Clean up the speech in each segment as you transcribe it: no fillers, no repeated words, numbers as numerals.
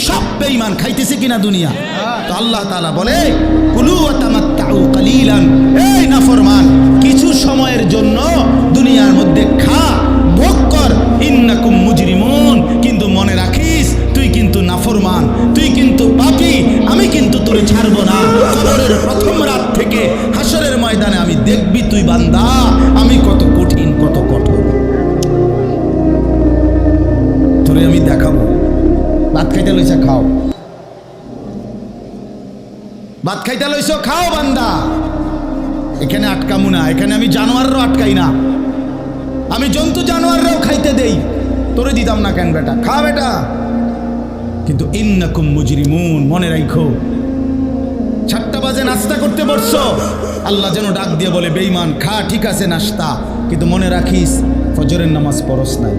সব বেঈমান খাইতেছে কিনা দুনিয়া? তো আল্লাহ তাআলা বলে কুলু ওয়া তামাত্তাউ কালিলান, এই নাফরমান কিছু সময়ের জন্য দুনিয়ার মধ্যে খা, ভোগ কর, ইন্নাকুম মুজরিমুন, কিন্তু মনে রাখিস তুই কিন্তু নাফরমান, তুই কিন্তু পাপী, আমি কিন্তু তোরে ছাড়বো না। কবরের প্রথম রাত থেকে হাসরের ময়দানে আমি দেখবি তুই বান্দা আমি কত কঠিন কত কঠোর, তোরে আমি দেখাবো। ভাত খাইতে লইছে খাও, ভাত খাইতে লইছ খাও বান্দা, এখানে আটকামু না, এখানে আমি জানোয়াররাও আটকাই না, আমি জন্তু জানোয়াররাও খাইতে দেই, তোরে দিতাম না কেন বেটা, খা বেটা। কিন্তু ইন্নাকুম মুজরিমুন, মনে রাখো 7টা বাজে নাস্তা করতে বসছো, আল্লাহ যেন ডাক দিয়ে বলে বেঈমান খা, ঠিক আছে নাস্তা, কিন্তু মনে রাখিস ফজরের নামাজ পড়স নাই,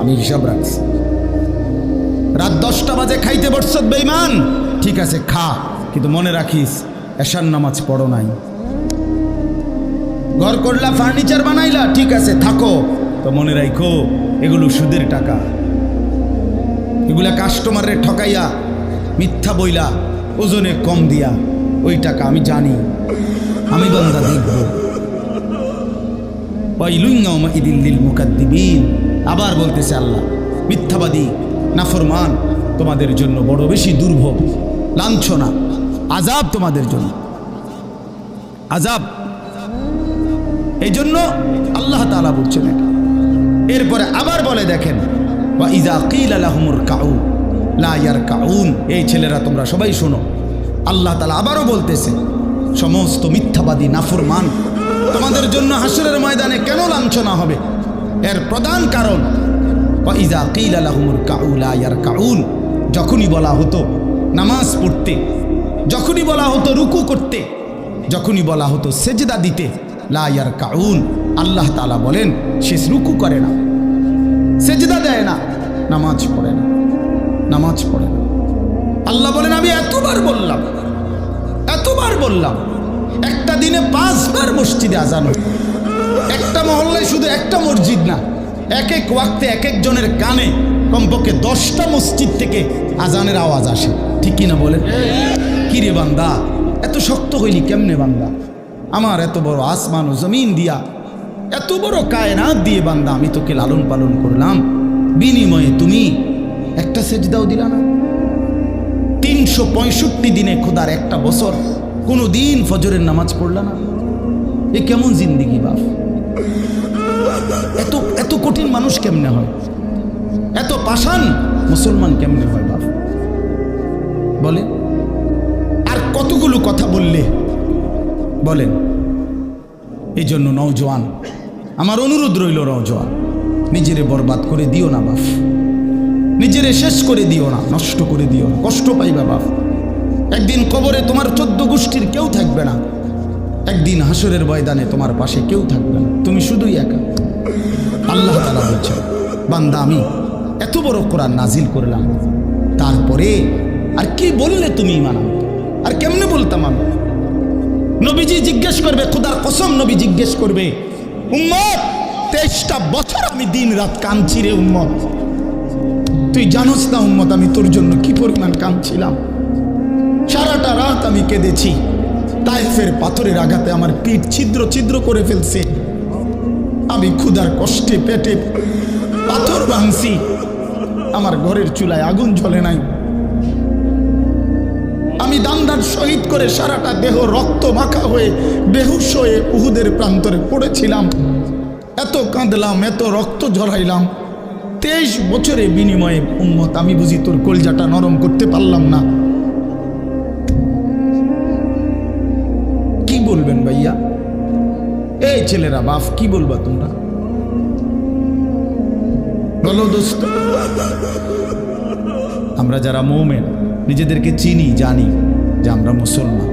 আমি হিসাব রাখছি। রাত 10টা বাজে খাইতে বসছ বেঈমান, ঠিক আছে খা, কিন্তু মনে রাখিস এশার নামাজ পড়ো নাই। ঘর করলা, ফার্নিচার বানাইলা, ঠিক আছে থাকো, তো মনে রাখো এগুলো সুদের টাকা, এগুলা কাস্টমারের ঠকাইয়া মিথ্যা বইলা ওজনে কম দিয়া ওই টাকা আমি জানি, আমি বান্দা দেখব। ওয়াইলুন ইয়াউমাইদিন লিল মুকাদ্দিবিন, আবার বলতেছে আল্লাহ মিথ্যাবাদী নাফরমান তোমাদের জন্য বড় বেশি দুর্ভোগ, লাঞ্ছনা, আযাব তোমাদের জন্য, আযাব। এই জন্য আল্লাহ তাআলা বলছেন এটা। এরপরে আবার বলে দেখেন ওয়া ইযা কিলা লাহুমুর কাউ লা ইয়ারকাউন, এই ছেলেরা তোমরা সবাই শোনো, আল্লাহ তাআলা আবারও বলতেছে সমস্ত মিথ্যাবাদী নাফরমান তোমাদের জন্য হাসরের ময়দানে কেন লাঞ্ছনা হবে, এর প্রধান কারণ ওয়া ইযা কিলা লাহুমুর কাউ লা ইয়ারকাউন, যখনই বলা হতো নামাজ পড়তে, যখনই বলা হতো রুকু করতে, যখনই বলা হতো সেজদা দিতে, লা ইয়ারকাউন, আল্লাহ তাআলা বলেন সে রুকু করে না, সেজদা দেয় না, নামাজ পড়ে না, নামাজ পড়ে না। আল্লাহ বলেন আমি এতবার বললাম, এতবার বললাম, একটা দিনে 5 বার মসজিদে আজান হয়, একটা মহল্লায় শুধু একটা মসজিদ না, এক এক ওয়াক্তে এক একজনের কানে কমপক্ষে 10টা মসজিদ থেকে আজানের আওয়াজ আসে, ঠিক কিনা বলেন? কি রে বান্দা এত শক্ত হইলি কেমনে বান্দা, আমার এত বড় আসমান ও জমিন দিয়া, এত বড় কায়নাত দিয়ে বান্দা আমি তোকে লালন পালন করলাম, বিনিময়ে তুমি একটা সেজদাও দিলা না। 365 দিনে খোদার একটা বছর কোনো দিন ফজরের নামাজ পড়লা না, এ কেমন জিন্দিগি বাপ? এত এত কঠিন মানুষ কেমনে হয়, এত পাষাণ মুসলমান কেমনে হয় বাপ বলে? আর কতগুলো কথা বললে বলেন। এই জন্য নওজোয়ান আমার অনুরোধ রইল, নওজোয়ান নিজেরে বরবাদ করে দিও না বাপ, নিজেরে শেষ করে দিও না, নষ্ট করে দিও না, কষ্ট পাইবা বাপ। একদিন কবরে তোমার 14 গোষ্ঠীর কেউ থাকবে না, একদিন হাসরের ময়দানে তোমার পাশে কেউ থাকবে না, তুমি শুধুই একা। আল্লাহ তাআলা বলছেন বান্দা আমি এত বড় কোরআন নাজিল করলাম, তারপরে আর কি বললে তুমি ঈমান আনতে, আর কেমনে বলতাম আমি? নবীজি জিজ্ঞেস করবে, খোদার কসম নবী জিজ্ঞেস করবে, উম্মত 23টা বছর আমি দিন রাত কাঁদছি রে উম্মত, তুই জানোস না উম্মত আমি তোর জন্য কি পরিমাণ কাঁদছিলাম, সারাটা রাত আমি কেঁদেছি, তায়েফের পাথরের আঘাতে আমার পিঠ ছিদ্র ছিদ্র করে ফেলছে, আমি ক্ষুধার কষ্টে পেটে পাথর ভাঙছি, আমার ঘরের চুলায় আগুন জ্বলে নাই, আমি দান্দার শহীদ করে সারাটা দেহ রক্ত মাখা হয়ে বেহুশ হয়ে উহুদের প্রান্তরে পড়েছিলাম, এত কাঁদলাম, এত রক্ত ঝরাইলাম, 23 বছরের বিনিময়ে উম্মত আমি বুঝি তোর কলজাটা নরম করতে পারলাম না। কি বলবেন ভাইয়া? এই ছেলেরা বাপ কি বলবা তোমরা বলো দোস্ত? আমরা যারা মুমিন নিজেদেরকে চিনি, জানি যে আমরা মুসলমান,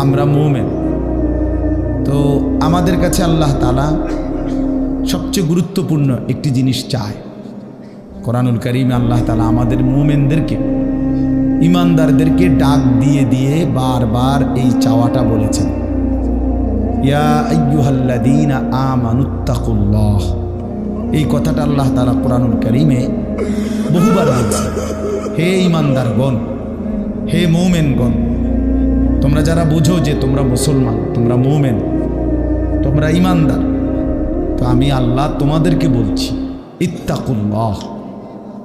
আমরা মুমিন, তো আমাদের কাছে আল্লাহ তাআলা সবচেয়ে গুরুত্বপূর্ণ একটি জিনিস চায়। কোরআনুল কারীমে আল্লাহ তাআলা আমাদের মুমিনদেরকে, ইমানদারদেরকে ডাক দিয়ে দিয়ে বারবার এই চাওয়াটা বলেছেন, ইয়া আইয়ুহাল্লাযীনা আমানুত্তাকুল্লাহ। এই কথাটা আল্লাহ তাআলা কোরআনুল কারীমে বহুবার বলছি, হে ইমানদারগণ, হে মুমিনগণ, তোমরা যারা বুঝো যে তোমরা মুসলমান, তোমরা মুমিন, তোমরা ইমানদার, তো আমি আল্লাহ তোমাদেরকে বলছি, ইত্তাকুল্লাহ,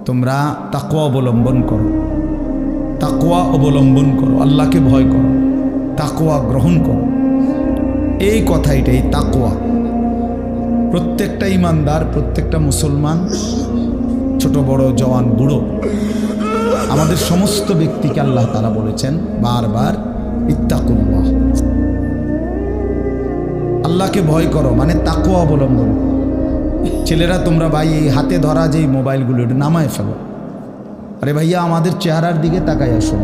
তোমরা তাকওয়া অবলম্বন করো, তাকওয়া অবলম্বন করো, আল্লাহকে ভয় করো, তাকওয়া গ্রহণ করো। এই কথাটাই তাকওয়া। প্রত্যেকটা ইমানদার, প্রত্যেকটা মুসলমান, ছোট বড়, জওয়ান বুড়ো, আমাদের সমস্ত ব্যক্তিকে আল্লাহ তাআলা বলেছেন বারবার, ইত্তাকুল্লাহ, আল্লাহকে ভয় করো, মানে তাকওয়া অবলম্বন। ছেলেরা তোমরা ভাই এই হাতে ধরা যে মোবাইলগুলো এটা নামায় ফেলো। আরে ভাইয়া, আমাদের চেহারার দিকে তাকাই আসো,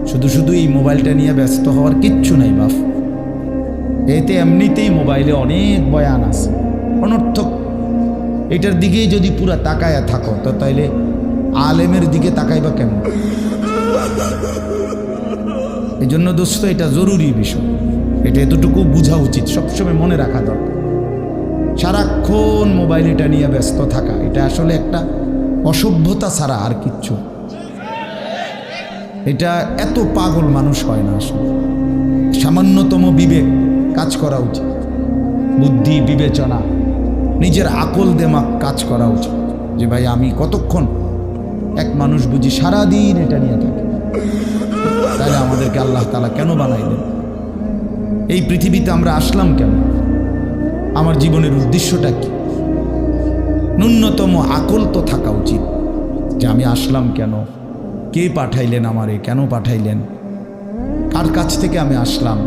শুধু শুধু এই মোবাইলটা নিয়ে ব্যস্ত হওয়ার কিচ্ছু নাই বাপ। এতে এমনিতেই মোবাইলে অনেক বয়ান আছে অনর্থক, এটার দিকেই যদি পুরা তাকায়া থাকো তো তাইলে আলেমের দিকে তাকাইবা কেমন? এই জন্য দোস্ত, এটা জরুরি বিষয়, এটা এতটুকু বোঝা উচিত, সবসময় মনে রাখা দরকার। সারাক্ষণ মোবাইল এটা নিয়ে ব্যস্ত থাকা, এটা আসলে একটা অসভ্যতা ছাড়া আর কিচ্ছু। এটা এত পাগল মানুষ হয় না আসলে। সামান্যতম বিবেক কাজ করা উচিত, বুদ্ধি বিবেচনা, নিজের আকল দেমাগ কাজ করা উচিত, যে ভাই আমি কতক্ষণ। এক মানুষ বুঝি সারাদিন এটা নিয়ে থাকে, তাহলে আমাদেরকে আল্লাহ তাআলা কেন বানাইলেন? এই পৃথিবীতে আমরা আসলাম কেন? আমার জীবনের উদ্দেশ্যটা কি? ন্যূনতম আকল তো থাকা উচিত যে আমি আসলাম কেন, কে পাঠাইলেন আমারে, কেন পাঠাইলেন, কার কাছ থেকে আমি আসলাম,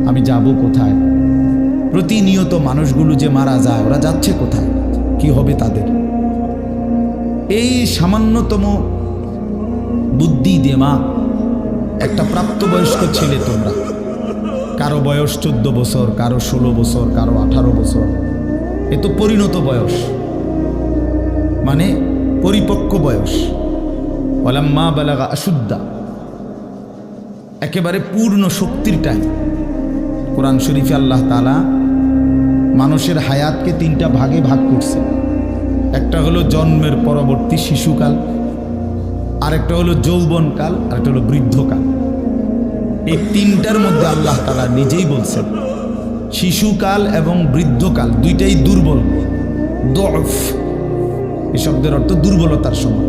আমি যাব কোথায়। প্রতিনিয়ত মানুষগুলো যে মারা যায়, ওরা যাচ্ছে কোথায়, কি হবে তাদের? এই সামান্যতম বুদ্ধি দিমাগ একটা প্রাপ্তবয়স্ক ছেলে, তোমরা কারো বয়স 14 বছর, কারো 16 বছর, কারো 18 বছর, এ তো পরিণত বয়স, মানে পরিপক্ক বয়স। ওয়ালাম্মা বালাগা আশুদ্দা, একেবারে পূর্ণ শক্তির টাইম। কোরআন শরীফে আল্লাহ তাআলা মানুষের হায়াতকে 3টা ভাগে ভাগ করছে। একটা হলো জন্মের পরবর্তী শিশুকাল, আরেকটা হলো যৌবনকাল, আরেকটা হলো বৃদ্ধকাল। এই 3টার মধ্যে আল্লাহ তাআলা নিজেই বলছেন শিশুকাল এবং বৃদ্ধকাল দুইটাই দুর্বল, দফ। এই শব্দের অর্থ দুর্বলতার সময়।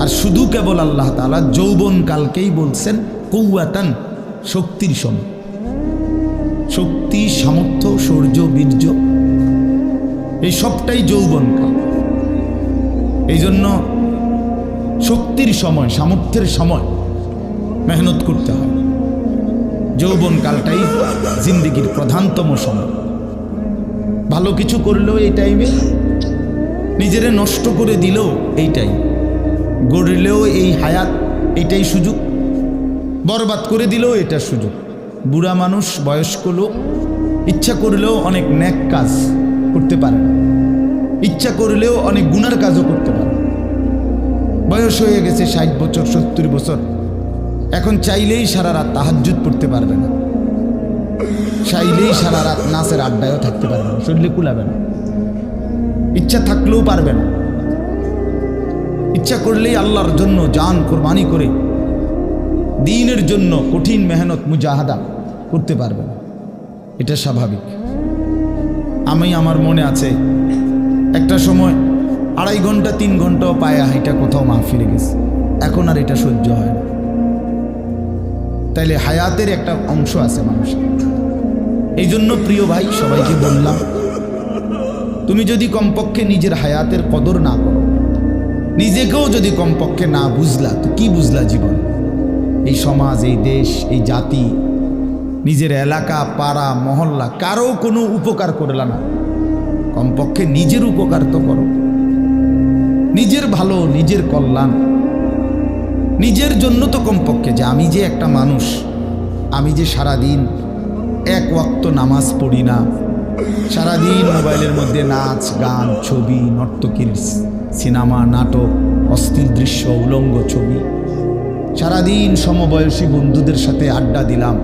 আর শুধু কেবল আল্লাহ তাআলা যৌবনকালকেই বলছেন কুওয়াতান, শক্তির সময়। শক্তি, সামর্থ্য, শৌর্য, বীর্য, এই সবটাই যৌবনকাল। এই জন্য শক্তির সময়, সামর্থ্যের সময় মেহনত করতে হয়। যৌবনকালটাই জিন্দেগির প্রধানতম সময়। ভালো কিছু করলেও এই টাইমে, নিজেরে নষ্ট করে দিলেও এইটাই, গড়লেও এই হায়াত, এইটাই সুযোগ, বরবাদ করে দিলেও এটা সুযোগ। বুড়া মানুষ, বয়স্ক লোক ইচ্ছা করলেও অনেক নেক কাজ করতে পারে না, ইচ্ছা করলেও অনেক গুনার কাজও করতে পারে। বয়স হয়ে গেছে 60 বছর, 70 বছর, এখন চাইলেই সারা রাত তাহাজ্জুদ পড়তে পারবে না, চাইলেই সারা রাত নাচের আড্ডায়ও থাকতে পারবে না, শরীরে কুলাবে না, ইচ্ছা থাকলেও পারবে না। ইচ্ছা করলেই আল্লাহর জন্য জান কোরবানি করে দ্বীনের জন্য কঠিন মেহনত মুজাহাদা করতে পারবে না। এটা স্বাভাবিক। আমার মনে আছে একটা সময় 2.5 ঘন্টা 3 ঘন্টাও পায়ে হাইটা কোথাও মাহফিলে গেছে, এখন আর এটা সহ্য হয় না। তাইলে হায়াতের একটা অংশ আছে মানুষের। এই জন্য প্রিয় ভাই, সবাইকে বললাম, তুমি যদি কমপক্ষে নিজের হায়াতের কদর না করো, নিজেকেও যদি কমপক্ষে না বুঝলা, তো কি বুঝলা জীবন? এই সমাজ, এই দেশ, এই জাতি, নিজের এলাকা, পাড়া, মহল্লা, কারো কোনো উপকার করলা না, কমপক্ষে নিজের উপকার তো করো। নিজের ভালো, নিজের কল্যাণ, নিজের জন্য তো কমপক্ষে, যে আমি যে একটা মানুষ, আমি যে সারাদিন 1 ওয়াক্ত নামাজ পড়ি না, সারাদিন মোবাইলের মধ্যে নাচ, গান, ছবি, নর্তকীর সিনেমা, নাটক, অস্থির দৃশ্য, উলঙ্গ ছবি, সারাদিন সমবয়সী বন্ধুদের সাথে আড্ডা দিলাম,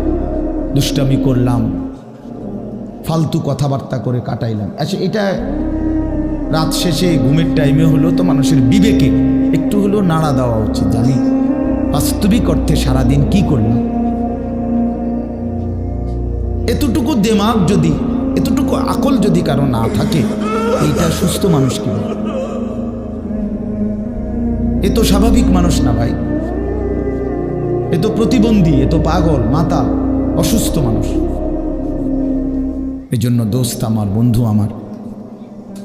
দুষ্টামি করলাম, ফালতু কথাবার্তা করে কাটাইলাম। আচ্ছা, এটা রাত শেষে ঘুমের টাইমে হলো তো মানুষের বিবেকে একটু হলেও নাড়া দেওয়া উচিত, জানি বাস্তবিক অর্থে সারাদিন কি করলাম। এতটুকু দিমাগ যদি, এতটুকু আকল যদি কারো না থাকে, এইটা সুস্থ মানুষ কি? এ তো স্বাভাবিক মানুষ না ভাই, এ তো প্রতিবন্ধী, এ তো পাগল, মাতা, অসুস্থ মানুষ। এই জন্য দোস্ত আমার, বন্ধু আমার,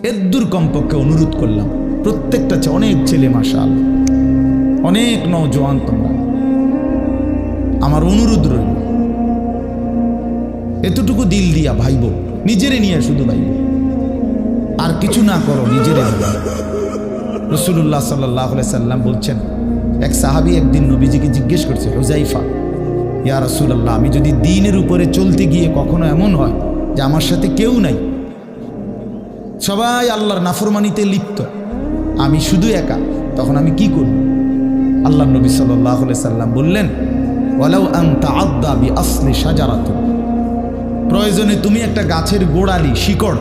এদ্দুর কমপক্ষে অনুরোধ করলাম, প্রত্যেকটা অনেক ছেলে মাশাআল্লাহ, অনেক নওজোয়ান তোমরা, আমার অনুরোধ রইল এতটুকু দিল দিয়া ভাইব, নিজেরে নিয়ে শুধু ভাইব, আর কিছু না করো, নিজেরে ভাইব। রাসূলুল্লাহ সাল্লাল্লাহু আলাইহি সাল্লাম বলছেন, এক সাহাবী একদিন নবীজিকে জিজ্ঞেস করছে, হুযাইফা, ইয়া রাসূলুল্লাহ, আমি যদি দ্বীনের উপরে চলতে গিয়ে কখনো এমন হয় যে আমার সাথে কেউ নাই, সবাই আল্লাহর নাফরমানিতে লিপ্ত, আমি শুধু একা, তখন আমি কি করব? আল্লাহর নবী সাল্লাল্লাহু আলাইহি সাল্লাম বললেন, ওয়ালাউ আন তাআদ্দা বিআসলি শাজারাতিন, প্রয়োজনে তুমি একটা গাছের গোড়ালি, শিকড়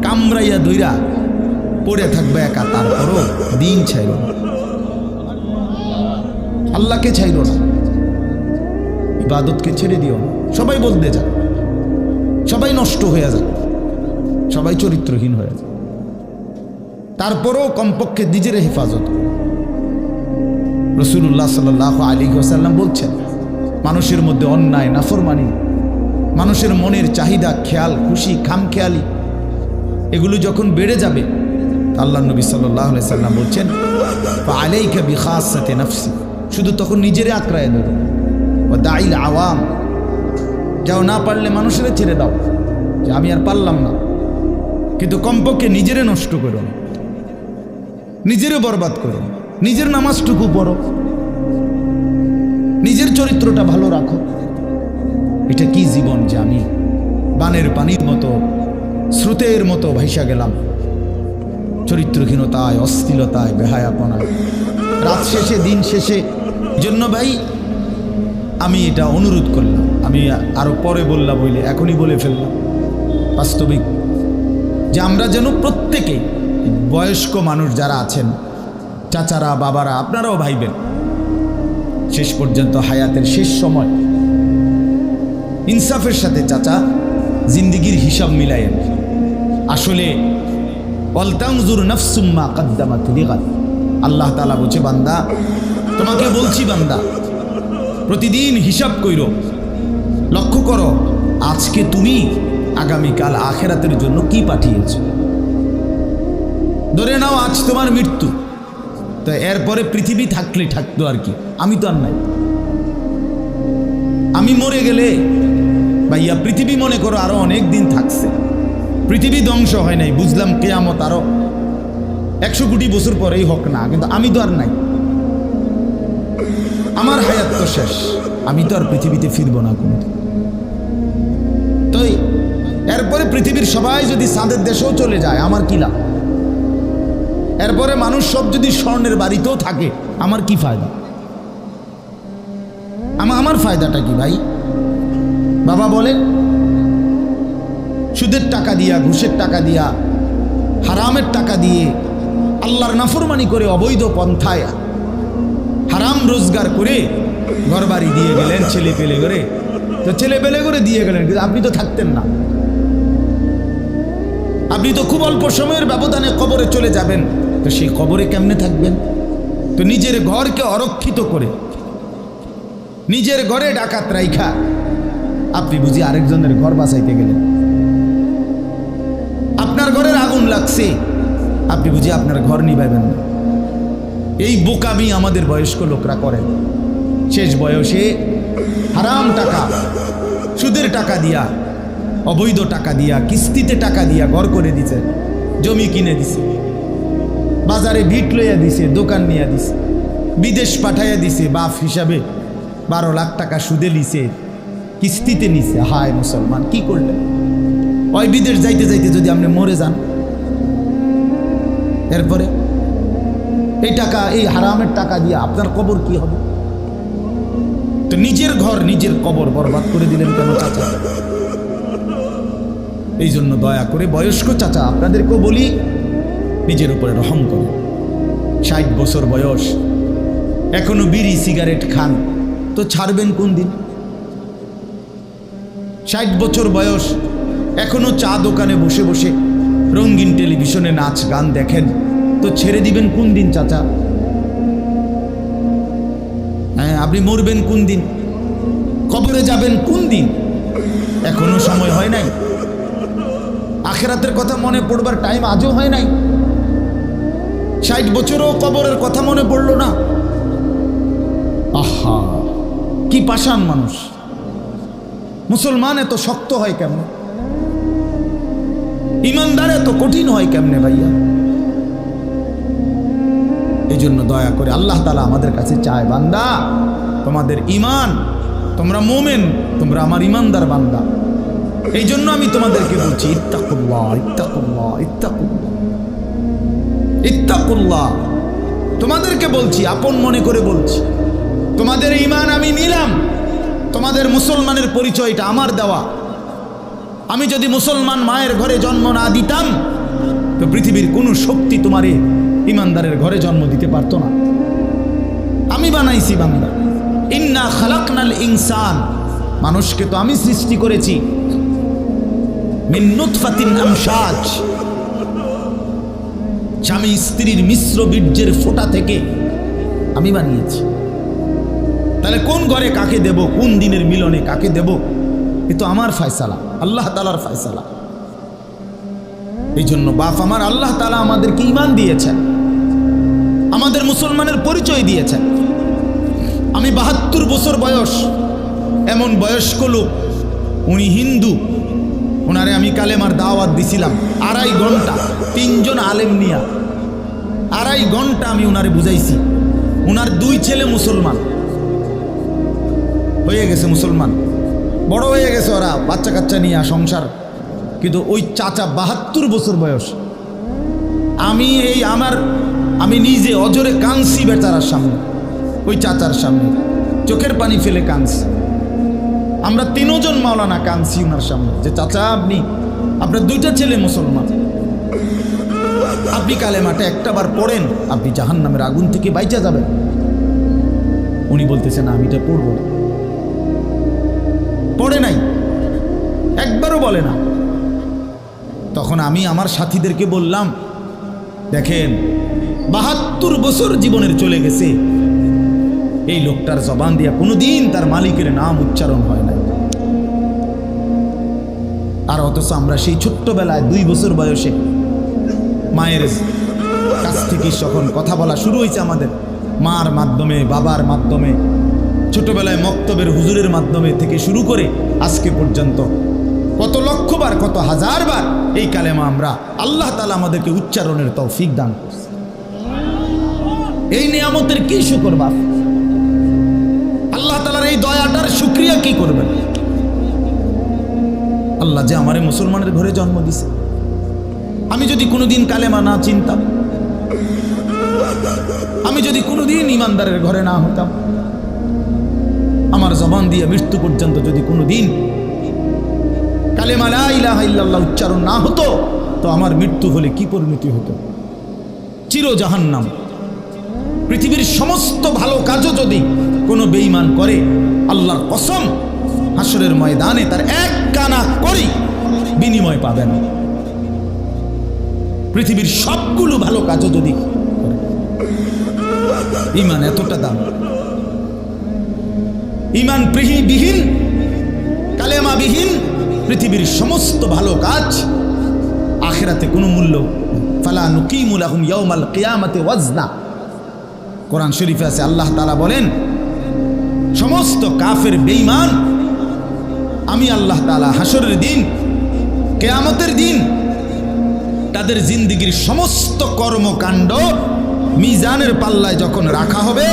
কামড়াইয়া ধইরা পড়ে থাকবে একা, তারপরও দিন ছাইরো না, আল্লাহকে ছাইরো না, ইবাদতকে ছেড়ে দিও না। সবাই বলতে যাক, সবাই নষ্ট হয়ে যাক, সবাই চরিত্রহীন হয়ে যায়, তারপরেও কমপক্ষে নিজের হেফাজত। রাসূলুল্লাহ সাল্লাল্লাহু আলাইহি ওয়াসাল্লাম বলছেন, মানুষের মধ্যে অন্যায়, নাফরমানি, মানুষের মনের চাহিদা, খেয়াল খুশি, খামখেয়ালি, এগুলো যখন বেড়ে যাবে, আল্লাহ নবী সাল্লাল্লাহু আলাইহি সাল্লাম বলছেন, ফাআলাইকা বিখাসাতি নাফসি, শুধু তখন নিজেরে আঁকড়ায় ধরো, ওয়া দাইল আওয়াম, যাও না পারলে মানুষের ছেড়ে দাও যে আমি আর পারলাম না, কিন্তু কমপক্ষে নিজেরে নষ্ট করো না, নিজেরে বরবাদ করো, নিজের নামাজটুকু পড়ো, নিজের চরিত্রটা ভালো রাখো। এটা কি জীবন যে আমি বানের পানির মতো, স্রোতের মতো ভাইসা গেলাম, চরিত্রহীনতায়, অশ্লীলতায়, বেহায়াপনায়, রাত শেষে, দিন শেষে। জন্য ভাই আমি এটা অনুরোধ করলাম, আমি আরো পরে বললাম বলে এখনই বলে ফেললাম, বাস্তবিক যে আমরা যেন প্রত্যেকে, বয়স্ক মানুষ যারা আছেন, চাচারা, বাবারা, আপনারাও ভাইবেন, শেষ পর্যন্ত হায়াতের শেষ সময় ইনসাফের সাথে চাচা জিন্দিগির হিসাব মিলায়েন। আসলে ওয়ালতানজুর নাফসুম মা কদ্দামাত লিগাদ, আল্লাহ তাআলা বলছে, বান্দা তোমাকে বলছি, বান্দা প্রতিদিন হিসাব কইরো, লক্ষ্য করো আজকে তুমি আগামীকাল আখিরাতের জন্য কি পাঠিয়েছ। ধরে নাও আজ তোমার মৃত্যু, তো এরপরে পৃথিবী থাকলে থাকতো আর কি, আমি তো আর নাই। আমি মরে গেলে ভাইয়া পৃথিবী মনে করো আরো অনেক দিন থাকছে, পৃথিবী ধ্বংস হয় নাই, বুঝলাম কিয়ামত আরো 100 কোটি বছর পরেই হোক না, কিন্তু আমি তো আর নাই, আমার হায়াত তো শেষ, আমি তো আর পৃথিবীতে ফিরবো না কোনোদিন। তো এরপরে পৃথিবীর সবাই যদি চাঁদের দেশেও চলে যায়, আমার কি লাভ? এরপরে মানুষ সব যদি স্বর্ণের বাড়িতেও থাকে, আমার কি ফায়দা? আমার ফায়দাটা কি ভাই? বাবা বলেন, সুদের টাকা দিয়া, ঘুষের টাকা দিয়া, হারামের টাকা দিয়ে, আল্লাহর নাফরমানি করে, অবৈধ পন্থায় হারাম রোজগার করে ঘর বাড়ি দিয়ে গেলেন, ছেলে পেলে করে, তো ছেলে পেলে করে দিয়ে গেলেন, কিন্তু আপনি তো থাকতেন না, আপনি তো খুব অল্প সময়ের ব্যবধানে কবরে চলে যাবেন, তো সেই কবরে কেমনে থাকবেন? তো নিজের ঘরকে অরক্ষিত করে, নিজের ঘরে ডাকাত রাইখা আপনি বুঝি আরেকজনের ঘর বাঁচাইতে গেলেন। আপনার ঘরের আগুন লাগছে, আপনি বুঝি আপনার ঘর নিভাইবেন না। এই বোকামি আমাদের বয়স্ক লোকরা করেন, শেষ বয়সে হারাম টাকা, সুদের টাকা দিয়া, অবৈধ টাকা দিয়া, কিস্তিতে টাকা দিয়া ঘর করে দিছে, জমি কিনে দিছে, বাজারে ভিট লইয়া দিছে, দোকান নিয়ে দিছে, বিদেশ পাঠাইয়া দিছে, বাপ হিসাবে 12 লাখ টাকা সুদে লিছে, কিস্তিতে নিছে। হায় মুসলমান, কি করলেন? ওই বিদেশ যাইতে যাইতে যদি আপনি মরে যান, এরপরে এই টাকা, এই হারামের টাকা দিয়ে আপনার কবর কি হবে? তো নিজের ঘর, নিজের কবর বরবাদ করে দিলেন কেন চাচা? এই জন্য দয়া করে বয়স্ক চাচা আপনাদেরকেও বলি, নিজের উপরে রহম করেন। 60 বছর বয়স, এখনো বিড়ি সিগারেট খান, তো ছাড়বেন কোন দিন? 60 বছর বয়স, এখনো চা দোকানে বসে বসে রঙিন টেলিভিশনে নাচ গান দেখেন, তো ছেড়ে দিবেন কোন দিন চাচা? হ্যাঁ, আপনি মরবেন কোন দিন? কবরে যাবেন কোন দিন? এখনো সময় হয় নাই। আখিরাতের কথা মনে পড়বার টাইম আজও হয় নাই। 60 বছরও কবরের কথা মনে পড়লো না। আহা, কি পাষাণ মানুষ! মুসলমান এত শক্ত হয় কেমনে? ইমানদার এত কঠিন হয় কেমনে ভাইয়া? এই জন্য দয়া করে আল্লাহ তাআলা আমাদের কাছে চায়, বান্দা তোমাদের ইমান, তোমরা মোমেন, তোমরা আমার ইমানদার বান্দা। এই জন্য আমি তোমাদেরকে বলছি ইত্তাকুল্লাহ, ইত্তাকুল্লাহ, ইত্তাকুল্লাহ, ইত্তাকুল্লাহ। তোমাদেরকে বলছি, আপন মনে করে বলছি, তোমাদের ইমান আমি নিলাম। তোমাদের মুসলমানের পরিচয়টা আমার দেওয়া। আমি যদি মুসলমান মায়ের ঘরে জন্ম না দিতাম, তো পৃথিবীর কোনো শক্তি তোমারে ইমানদারের ঘরে জন্ম দিতে পারতো না। আমি বানাইছি বান্দা। ইন্না খালাকনাল ইনসান, মানুষকে তো আমি সৃষ্টি করেছি মিন নুতফাতিন আমশাজ, স্বামী স্ত্রীর মিশ্র বীর্যের ফোঁটা থেকে আমি বানিয়েছি। তাহলে কোন ঘরে কাকে দেব, কোন দিনের মিলনে কাকে দেব, এ তো আমার ফয়সালা, আল্লাহ তাআলার ফয়সালা। এই জন্য বাপ আমার, আল্লাহ তাআলা আমাদেরকে ঈমান দিয়েছেন, আমাদের মুসলমানের পরিচয় দিয়েছেন। আমি 72 বছর বয়স, এমন বয়স্ক লোক, উনি হিন্দু, ওনারে আমি কালেমার দাওয়াত দিছিলাম 2.5 ঘন্টা, 3 জন আলেম নিয়া 2.5 ঘন্টা আমি ওনারে বুঝাইছি। ওনার 2 ছেলে মুসলমান হয়ে গেছে, মুসলমান বড় হয়ে গেছে, ওরা বাচ্চা কাচ্চা নিয়ে সংসার। কিন্তু ওই চাচা 72 বছর বয়স, আমি নিজে অজরে কাঁদছি বেচারার সামনে, ওই চাচার সামনে চোখের পানি ফেলে কাঁদছি। আমরা 3 জন মাওলানা কাঁদছি ওনার সামনে, যে চাচা আপনার 2টা ছেলে মুসলমান, আপনি কালেমাটা একটাবার পড়েন, আপনি জাহান্নামের আগুন থেকে বাইচা যাবেন। উনি বলতেছেন আমি এটা পড়ব না, পড়ে নাই, একবারও বলে না। তখন আমি আমার সাথীদেরকে বললাম, দেখেন 72 বছর জীবনের চলে গেছে, এই লোকটার জবান দিয়া কোনোদিন তার মালিকের নাম উচ্চারণ হয় না। আর অথচ আমরা সেই ছোট্টবেলায় 2 বছর বয়সে মায়ের কাছ থেকে যখন কথা বলা শুরু হয়েছে আমাদের, মার মাধ্যমে, বাবার মাধ্যমে, ছোটবেলায় মক্তবের হুজুরের মাধ্যমে থেকে শুরু করে আজকে পর্যন্ত কত লক্ষবার, কত হাজারবার এই কালেমা আমরা, আল্লাহ তাআলা আমাদেরকে উচ্চারণের তৌফিক দান করছে। এই নিয়ামতের কি শুকর বাপ? আল্লাহ তাআলার এই দয়াটার শুকরিয়া কি করবেন? আল্লাহ যে আমারে মুসলমানের ঘরে জন্ম দিছে। আমি যদি কোনোদিন কালেমা না চিনতাম, আমি যদি কোনোদিন ইমানদারের ঘরে না হতাম, আমার জবান দিয়ে মৃত্যু পর্যন্ত যদি কোনোদিন কালেমা লা ইলাহা ইল্লাল্লাহ উচ্চারণ না হতো, তো আমার মৃত্যু হলে কি পরিণতি হতো? চির জাহান্নাম। পৃথিবীর সমস্ত ভালো কাজও যদি কোনো বেঈমান করে, আল্লাহর কসম হাসরের ময়দানে তার 1 কানা করি বিনিময় পাবে না। পৃথিবীর সবগুলো ভালো কাজও যদি করে, ঈমান এতটা দাম। ঈমান বিহীন, কালেমা বিহীন পৃথিবীর সমস্ত ভালো কাজ আখিরাতে কোনো মূল্য। ফালা নুকিমু লাহুম ইয়াউমাল কিয়ামাতি ওয়াজনা। কোরআন শরীফে আছে, আল্লাহ তাআলা বলেন, সমস্ত কাফের বেঈমান আমি আল্লাহ তাআলা হাসরের দিন, কিয়ামতের দিন তাদের জিন্দেগীর সমস্ত কর্মকাণ্ড মিজানের পাল্লায় যখন রাখা হবে,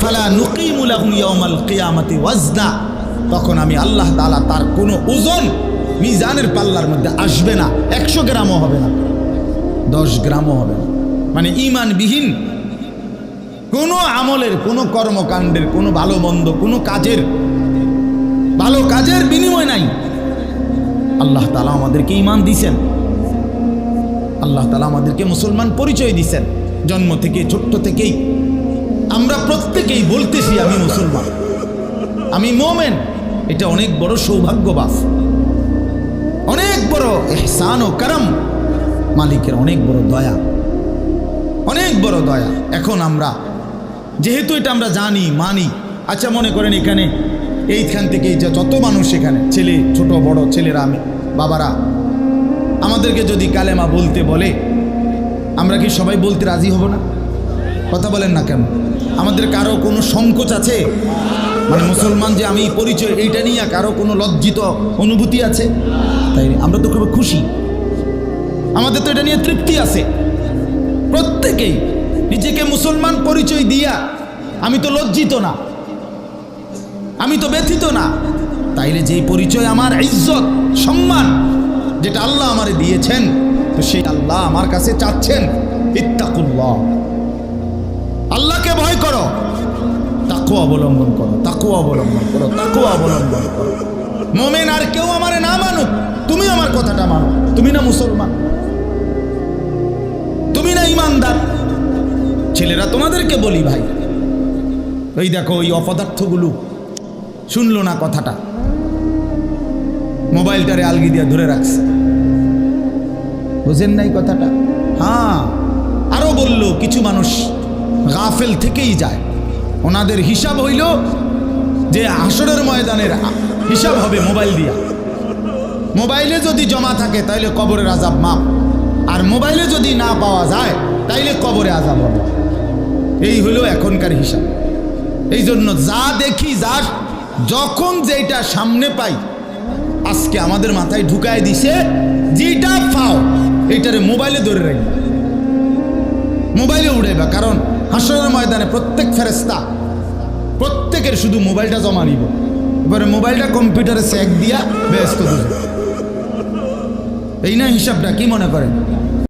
ফালা নুকিমু লাহুম ইয়াউমাল কিয়ামাতি ওয়াজনা, তখন আমি আল্লাহ তাআলা তার কোনো ওজন মিজানের পাল্লার মধ্যে আসবে না। 100 গ্রামও হবে না, 10 গ্রামও হবে না। মানে ঈমানবিহীন কোনো আমলের, কোনো কর্মকাণ্ডের, কোনো ভালো মন্দ, কোনো কাজের, ভালো কাজের বিনিময় নাই। আল্লাহ তাআলা আমাদেরকে ঈমান দিয়েছেন, আল্লাহ তাআলা আমাদেরকে মুসলমান পরিচয় দিয়েছেন জন্ম থেকে, ছোট্ট থেকেই আমরা প্রত্যেকেই বলতেছি আমি মুসলমান, আমি মোমেন। এটা অনেক বড় সৌভাগ্যবাস, অনেক বড় ইহসান ও করম, মালিকের অনেক বড় দয়া, অনেক বড় দয়া। এখন আমরা যেহেতু এটা আমরা জানি, মানি, আচ্ছা মনে করেন এখানে এইখান থেকে যত মানুষ এখানে, ছেলে ছোট বড় ছেলেরা, আমি বাবারা, আমাদেরকে যদি কালেমা বলতে বলে আমরা কি সবাই বলতে রাজি হব না? কথা বলেন না কেন? আমাদের কারো কোনো সংকোচ আছে? মানে মুসলমান যে আমি পরিচয়, এইটা নিয়ে কারো কোনো লজ্জিত অনুভূতি আছে? তাই আমরা তো খুব খুশি, আমাদের তো এটা নিয়ে তৃপ্তি আছে। প্রত্যেকেই নিজেকে মুসলমান পরিচয় দিয়া আমি তো লজ্জিত না, আমি তো ব্যথিত না। তাইলে যেই পরিচয় আমার ইজ্জত সম্মান যেটা আল্লাহ আমারে দিয়েছেন, তো সেই আল্লাহ আমার কাছে চাচ্ছেন ইত্তাকুল্লাহ, আল্লাহকে ভয় করো, তাকওয়া অবলম্বন করো, তাকওয়া অবলম্বন করো, তাকওয়া অবলম্বন করো। মুমিন আর কেউ আমারে না মানুক, তুমি আমার কথাটা মানো। তুমি না মুসলমান, তুমি না ইমানদার। ছেলেরা তোমাদেরকে বলি ভাই, ওই দেখো ওই অপদার্থগুলো শুনলো না কথাটা, মোবাইলটারে আলগি দিয়া ধরে রাখছে, বুঝেন নাই কথাটা? হ্যাঁ, আরো বলল কিছু মানুষ গাফেল থেকেই যায়, ওনাদের হিসাব হইল যে হাসরের ময়দানের হিসাব হবে মোবাইল দিয়া। মোবাইলে যদি জমা থাকে তাইলে কবরের আযাব মাপ, আর মোবাইলে যদি না পাওয়া যায় তাইলে কবরে আযাব হবে। এই হলো এখনকার হিসাব। এই জন্য যা দেখি, যা যখন যেটা সামনে পাই, আজকে আমাদের মাথায় ঢুকায় দিছে, যেটা পাও এইটারে মোবাইলে ধরে রাখবা, মোবাইলে উড়াইবা। কারণ হাসরের ময়দানে প্রত্যেক ফেরেশতা প্রত্যেকের শুধু মোবাইলটা জমা নিব, এবারে মোবাইলটা কম্পিউটারে চেক দিয়া ব্যস্ত দেবে। এই না হিসাবটা? কি মনে করেন?